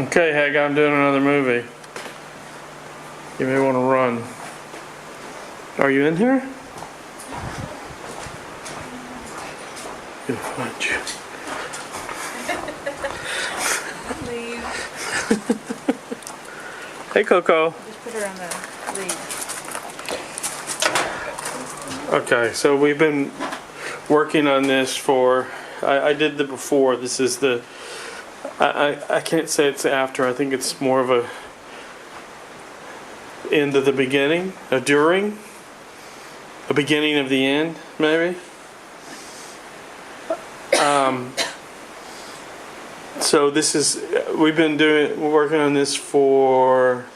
Okay, Hag, I'm doing another movie. You may want to run. Are you in here? I'm gonna find you. Leave. Hey, Coco. Just put her on the lead. Okay, so we've been working on this for. I did the before. This is the. I can't say it's after. I think it's more of a end of the beginning, a during, a beginning of the end, maybe. So this is we've been working on this for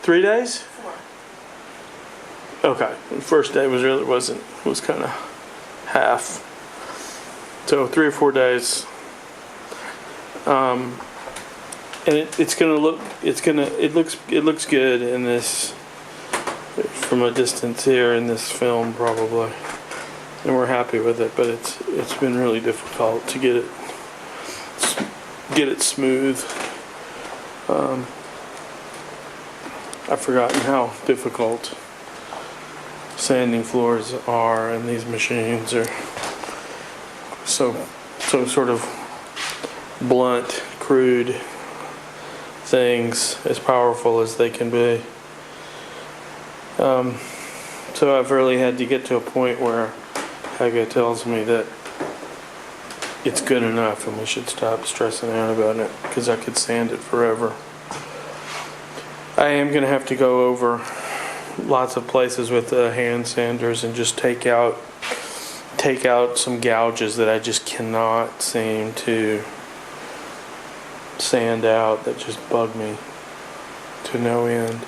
3 days. 4. Okay, the first day was kind of half. So 3 or 4 days. And it looks good in this from a distance here in this film probably, and we're happy with it. But it's been really difficult to get it smooth. I've forgotten how difficult sanding floors are, and these machines are so sort of blunt, crude things, as powerful as they can be. So I've really had to get to a point where Haga tells me that it's good enough and we should stop stressing out about it, because I could sand it forever. I am going to have to go over lots of places with hand sanders and just take out some gouges that I just cannot seem to sand out, that just bug me to no end.